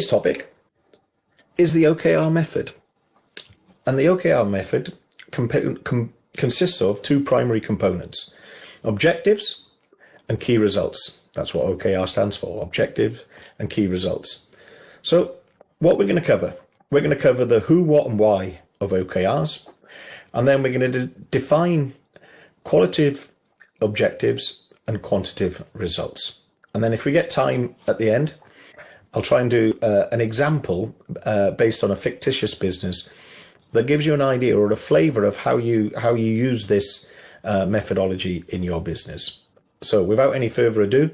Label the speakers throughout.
Speaker 1: topic is the OKR method. And the OKR method consists of two primary components: objectives and key results. That's what OKR stands for, objective and key results. So what we're going to cover, we're going to cover the who, what and why of OKRs. And then we're going to define qualitative objectives and quantitative results. And then if we get time at the end, I'll try and do an example based on a fictitious business that gives you an idea or a flavor of how you use this methodology in your business. So without any further ado,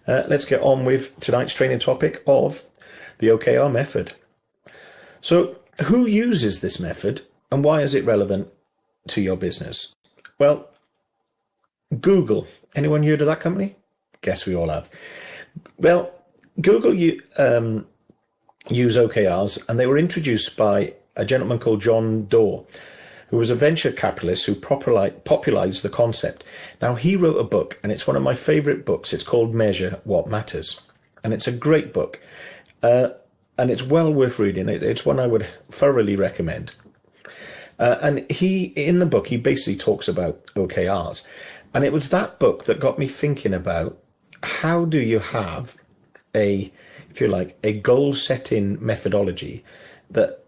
Speaker 1: let's get on with tonight's training topic of the OKR method. So who uses this method and why is it relevant to your business? Well, Google. Anyone heard of that company? Guess we all have. Well, Google use OKRs, and they were introduced by a gentleman called John Doerr, who was a venture capitalist who popularized the concept. Now, he wrote a book, and it's one of my favorite books. It's called Measure What Matters, and it's a great book, and it's well worth reading. It's one I would thoroughly recommend. And in the book, he basically talks about OKRs, and it was that book that got me thinking about how do you have if you like, a goal-setting methodology that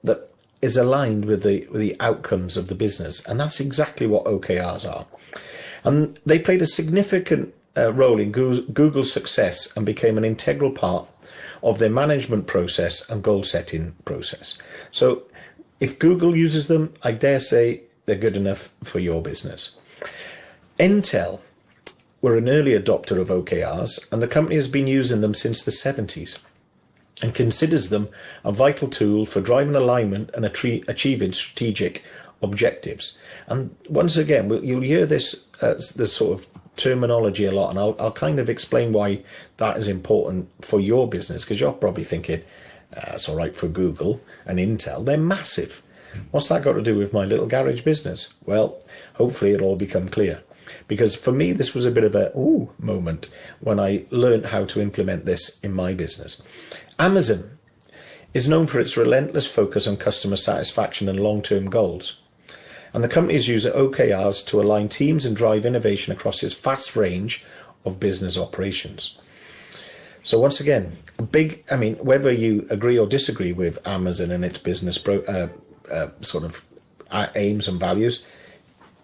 Speaker 1: is aligned with the outcomes of the business, and that's exactly what OKRs are. And they played a significant role in Google's success and became an integral part of their management process and goal-setting process. So, if Google uses them, I dare say they're good enough for your business. Intel were an early adopter of OKRs, and the company has been using them since the 70s and considers them a vital tool for driving alignment and achieving strategic objectives. And once again, you'll hear this sort of terminology a lot, and I'll kind of explain why that is important for your business, because you're probably thinking, it's all right for Google and Intel, they're massive. What's that got to do with my little garage business? Well, hopefully it'll all become clear. Because for me, this was a bit of a ooh moment when I learned how to implement this in my business. Amazon is known for its relentless focus on customer satisfaction and long-term goals. And the companies use OKRs to align teams and drive innovation across its vast range of business operations. So once again, whether you agree or disagree with Amazon and its business sort of aims and values,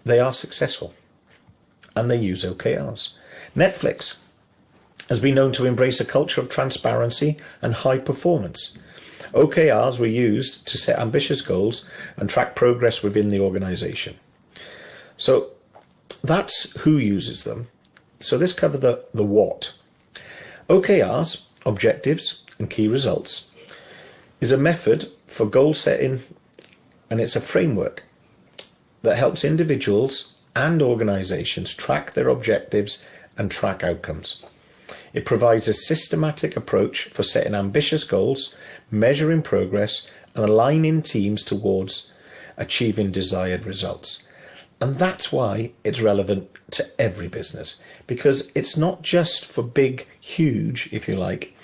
Speaker 1: they are successful. And they use OKRs. Netflix has been known to embrace a culture of transparency and high performance. OKRs were used to set ambitious goals and track progress within the organization. So that's who uses them. So this covers the what. OKRs, objectives and key results, is a method for goal setting, and it's a framework that helps individuals and organizations track their objectives and track outcomes. It provides a systematic approach for setting ambitious goals, measuring progress, and aligning teams towards achieving desired results. And that's why it's relevant to every business, because it's not just for big, huge, if you like,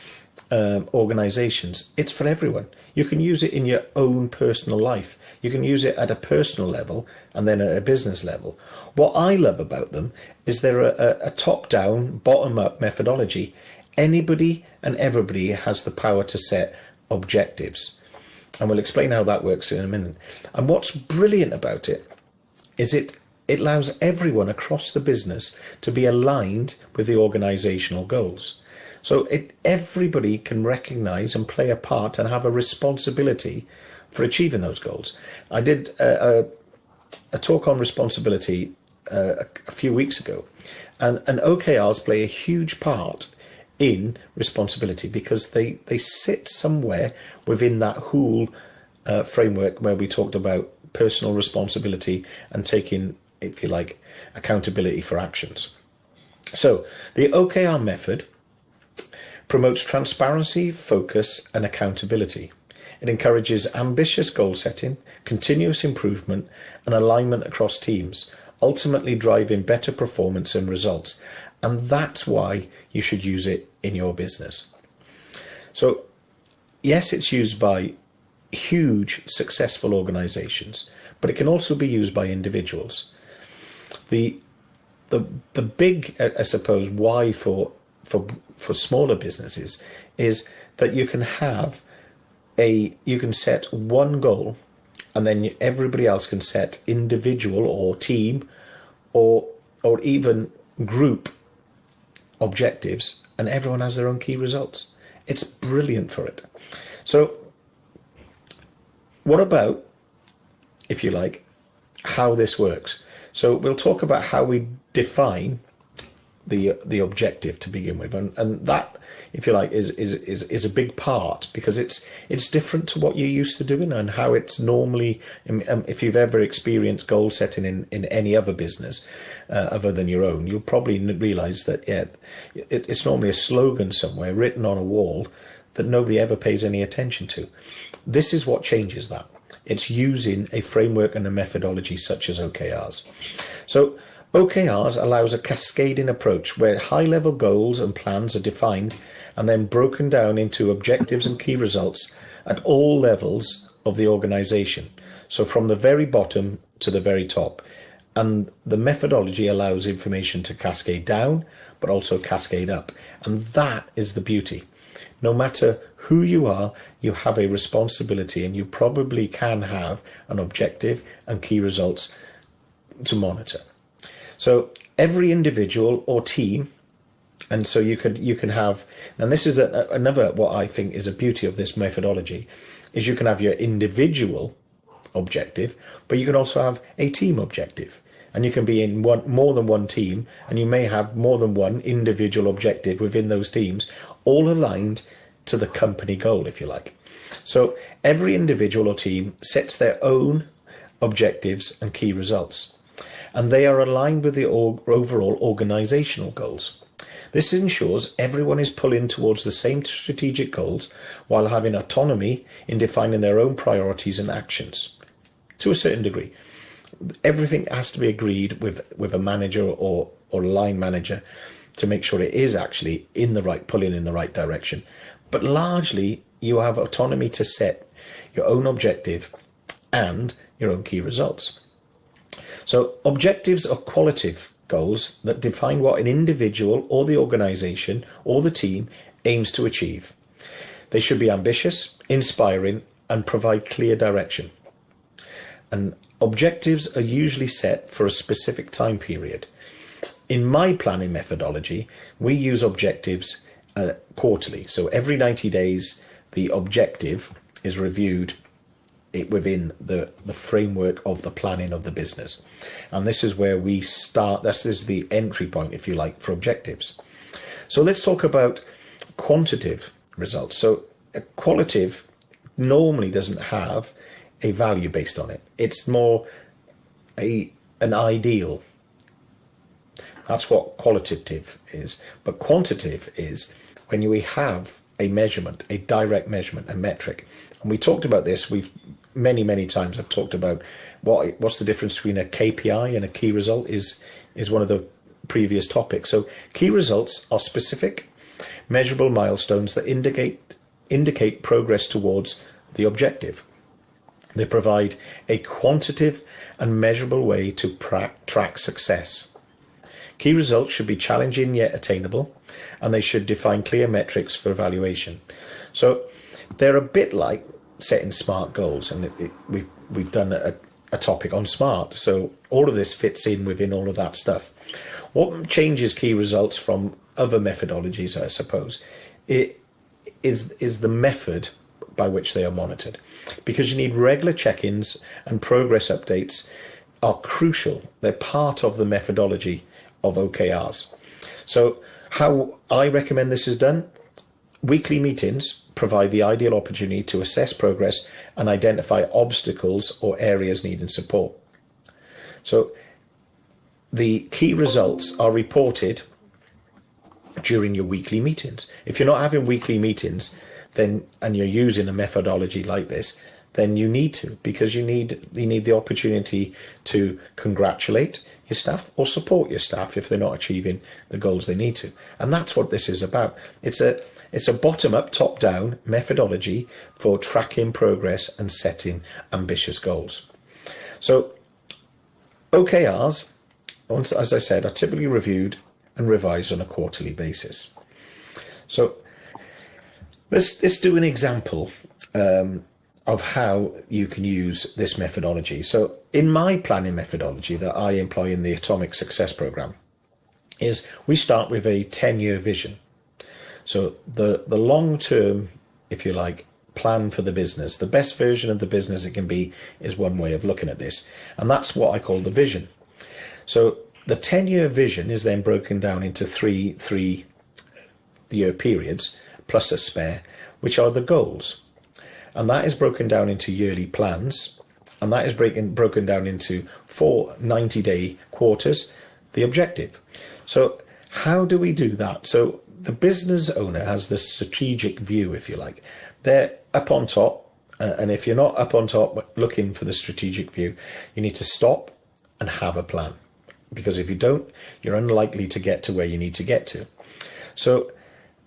Speaker 1: organizations. It's for everyone. You can use it in your own personal life. You can use it at a personal level and then at a business level. What I love about them is they're a top-down, bottom-up methodology. Anybody and everybody has the power to set objectives. And we'll explain how that works in a minute. And what's brilliant about it is it allows everyone across the business to be aligned with the organizational goals. So everybody can recognize and play a part and have a responsibility for achieving those goals. I did a talk on responsibility a few weeks ago, and OKRs play a huge part in responsibility because they sit somewhere within that whole framework where we talked about personal responsibility and taking, if you like, accountability for actions. So the OKR method promotes transparency, focus, and accountability. It encourages ambitious goal setting, continuous improvement, and alignment across teams, ultimately driving better performance and results. And that's why you should use it in your business. So yes, it's used by huge successful organizations, but it can also be used by individuals. The the big, I suppose, why for smaller businesses is that you can have you can set one goal, and then everybody else can set individual or team or even group objectives, and everyone has their own key results. It's brilliant for it. So what about, if you like, how this works? So we'll talk about how we define the objective to begin with, and that, if you like, is a big part, because it's different to what you're used to doing and how it's normally. If you've ever experienced goal setting in any other business other than your own, you'll probably realize that it's normally a slogan somewhere written on a wall that nobody ever pays any attention to. This is what changes that. It's using a framework and a methodology such as OKRs. So OKRs allows a cascading approach where high-level goals and plans are defined and then broken down into objectives and key results at all levels of the organization. So from the very bottom to the very top. And the methodology allows information to cascade down, but also cascade up. And that is the beauty. No matter who you are, you have a responsibility, and you probably can have an objective and key results to monitor. So every individual or team, and so you can have, and this is another, what I think is a beauty of this methodology, is you can have your individual objective, but you can also have a team objective, and you can be in more than one team, and you may have more than one individual objective within those teams, all aligned to the company goal, if you like. So every individual or team sets their own objectives and key results, and they are aligned with the overall organizational goals. This ensures everyone is pulling towards the same strategic goals while having autonomy in defining their own priorities and actions. To a certain degree, everything has to be agreed with a manager or line manager to make sure it is actually pulling in the right direction. But largely, you have autonomy to set your own objective and your own key results. So objectives are qualitative goals that define what an individual or the organization or the team aims to achieve. They should be ambitious, inspiring, and provide clear direction. And objectives are usually set for a specific time period. In my planning methodology, we use objectives quarterly. So every 90 days, the objective is reviewed within the framework of the planning of the business. And this is where we start. This is the entry point, if you like, for objectives. So let's talk about quantitative results. So a qualitative normally doesn't have a value based on it. It's more an ideal. That's what qualitative is. But quantitative is when we have a measurement, a direct measurement, a metric. And we talked about this. We've many times I've talked about what's the difference between a KPI and a key result is one of the previous topics. So key results are specific, measurable milestones that indicate progress towards the objective. They provide a quantitative and measurable way to track success. Key results should be challenging yet attainable, and they should define clear metrics for evaluation. So they're a bit like setting SMART goals, and we've done a topic on SMART. So all of this fits in within all of that stuff. What changes key results from other methodologies, I suppose, it is the method by which they are monitored, because you need regular check-ins, and progress updates are crucial. They're part of the methodology of OKRs. So how I recommend this is done: weekly meetings provide the ideal opportunity to assess progress and identify obstacles or areas needing support. So the key results are reported during your weekly meetings. If you're not having weekly meetings, then and you're using a methodology like this, then you need to, because you need the opportunity to congratulate your staff or support your staff if they're not achieving the goals they need to. And that's what this is about. It's It's a bottom-up, top-down methodology for tracking progress and setting ambitious goals. So OKRs, as I said, are typically reviewed and revised on a quarterly basis. So let's do an example of how you can use this methodology. So in my planning methodology that I employ in the Atomic Success Program is we start with a 10-year vision. So the long-term, if you like, plan for the business, the best version of the business it can be, is one way of looking at this. And that's what I call the vision. So the 10-year vision is then broken down into three year periods plus a spare, which are the goals. And that is broken down into yearly plans. And that is broken down into 4 90-day quarters, the objective. So how do we do that? So the business owner has the strategic view, if you like. They're up on top. And if you're not up on top looking for the strategic view, you need to stop and have a plan. Because if you don't, you're unlikely to get to where you need to get to. So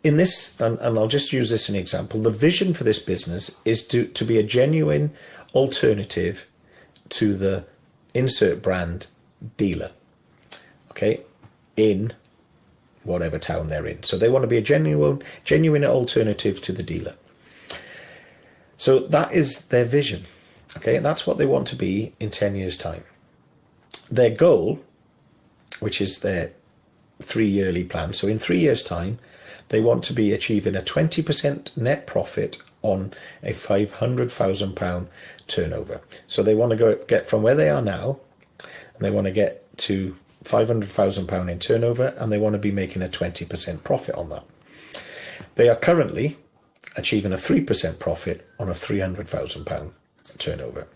Speaker 1: in this, and I'll just use this as an example, the vision for this business is to be a genuine alternative to the insert brand dealer, okay, in whatever town they're in. So they want to be a genuine alternative to the dealer. So that is their vision, okay? That's what they want to be in 10 years' time. Their goal, which is their 3 yearly plan. So in 3 years' time, they want to be achieving a 20% net profit on a £500,000 turnover. So they want to get from where they are now, and they want to get to £500,000 in turnover, and they want to be making a 20% profit on that. They are currently achieving a 3% profit on a £300,000 turnover.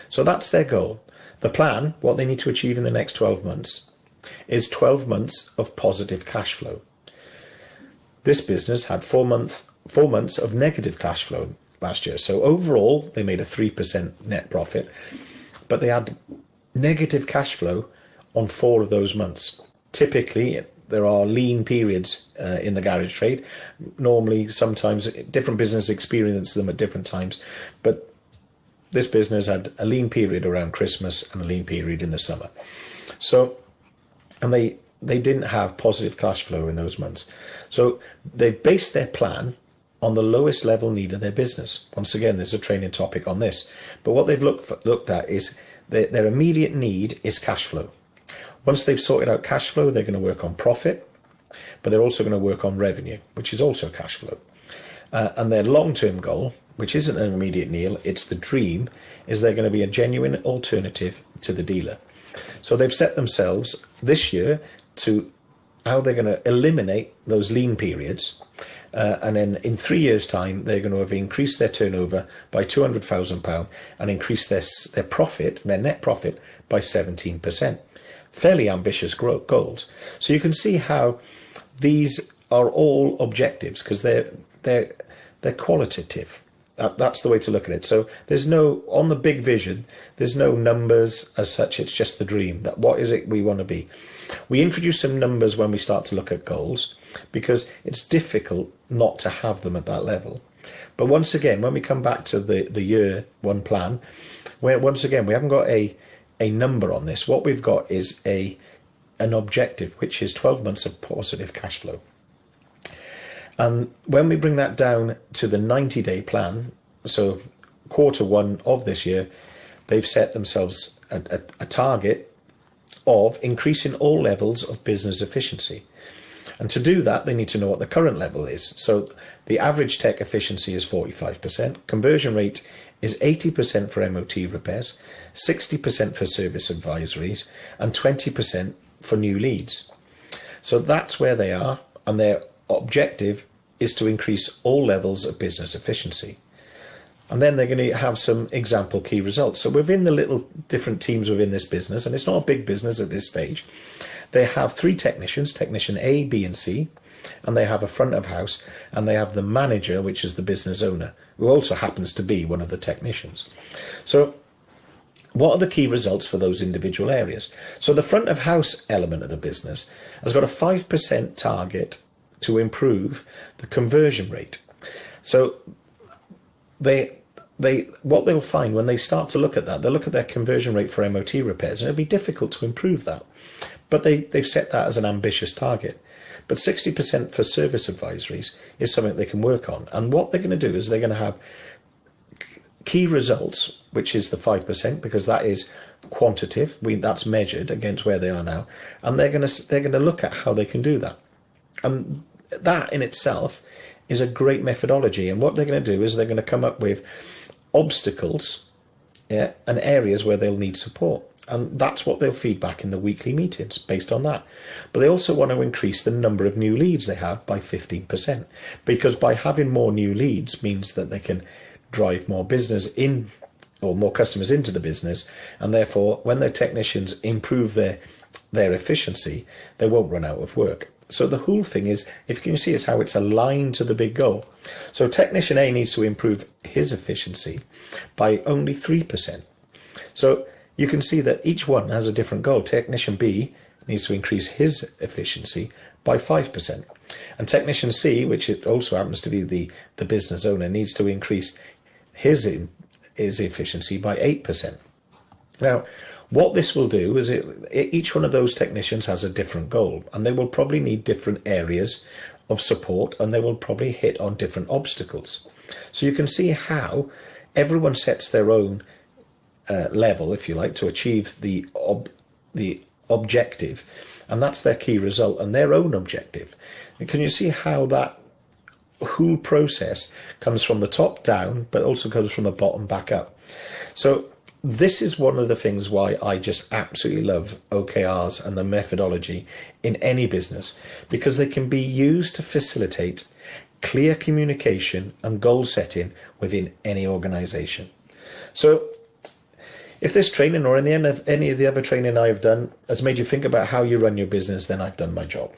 Speaker 1: So that's their goal. The plan, what they need to achieve in the next 12 months, is 12 months of positive cash flow. This business had 4 months of negative cash flow last year. So overall, they made a 3% net profit, but they had negative cash flow on 4 of those months. Typically, there are lean periods in the garage trade. Normally, sometimes different businesses experience them at different times, but this business had a lean period around Christmas and a lean period in the summer. So, and they didn't have positive cash flow in those months. So they based their plan on the lowest level need of their business. Once again, there's a training topic on this. But what they've looked at is their immediate need is cash flow. Once they've sorted out cash flow, they're going to work on profit, but they're also going to work on revenue, which is also cash flow. And their long-term goal, which isn't an immediate need, it's the dream, is they're going to be a genuine alternative to the dealer. So they've set themselves this year to how they're going to eliminate those lean periods. And then in 3 years' time, they're going to have increased their turnover by £200,000 and increased their profit, their net profit, by 17%. Fairly ambitious goals. So you can see how these are all objectives because they're qualitative. That's the way to look at it. So there's no, on the big vision, there's no numbers as such. It's just the dream. That what is it we want to be? We introduce some numbers when we start to look at goals because it's difficult not to have them at that level. But once again, when we come back to the year one plan, where once again we haven't got a number on this. What we've got is an objective, which is 12 months of positive cash flow. And when we bring that down to the 90-day plan, so quarter one of this year, they've set themselves a target of increasing all levels of business efficiency. And to do that, they need to know what the current level is. So the average tech efficiency is 45%. Conversion rate is 80% for MOT repairs, 60% for service advisories, and 20% for new leads. So that's where they are, and their objective is to increase all levels of business efficiency. And then they're going to have some example key results. So within the little different teams within this business, and it's not a big business at this stage, they have 3 technicians, technician A, B, and C, and they have a front of house, and they have the manager, which is the business owner, who also happens to be one of the technicians. So what are the key results for those individual areas? So the front of house element of the business has got a 5% target to improve the conversion rate. So what they'll find when they start to look at that, they'll look at their conversion rate for MOT repairs, and it'll be difficult to improve that. But they've set that as an ambitious target. But 60% for service advisories is something they can work on. And what they're going to do is they're going to have key results, which is the 5%, because that is quantitative. That's measured against where they are now. And they're going to look at how they can do that. And that in itself is a great methodology. And what they're going to do is they're going to come up with obstacles, and areas where they'll need support. And that's what they'll feed back in the weekly meetings based on that. But they also want to increase the number of new leads they have by 15%, because by having more new leads means that they can drive more business in, or more customers into the business. And therefore, when their technicians improve their efficiency, they won't run out of work. So the whole thing is, if you can see, is how it's aligned to the big goal. So technician A needs to improve his efficiency by only 3%. So you can see that each one has a different goal. Technician B needs to increase his efficiency by 5%. And technician C, which it also happens to be the business owner, needs to increase his efficiency by 8%. Now, what this will do is each one of those technicians has a different goal, and they will probably need different areas of support, and they will probably hit on different obstacles. So you can see how everyone sets their own level, if you like, to achieve the objective, and that's their key result and their own objective. And can you see how that whole process comes from the top down, but also comes from the bottom back up? So this is one of the things why I just absolutely love OKRs and the methodology in any business, because they can be used to facilitate clear communication and goal setting within any organization. So if this training, or in the end of any of the other training I've done, has made you think about how you run your business, then I've done my job.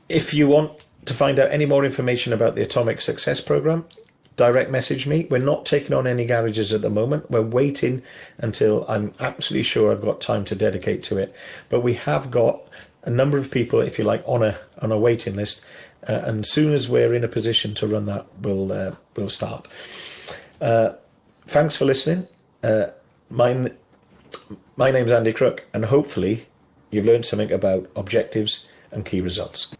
Speaker 1: If you want to find out any more information about the Atomic Success Program, direct message me. We're not taking on any garages at the moment. We're waiting until I'm absolutely sure I've got time to dedicate to it. But we have got a number of people, if you like, on a waiting list. And as soon as we're in a position to run that, we'll start. Thanks for listening. My name's Andy Crook, and hopefully you've learned something about objectives and key results.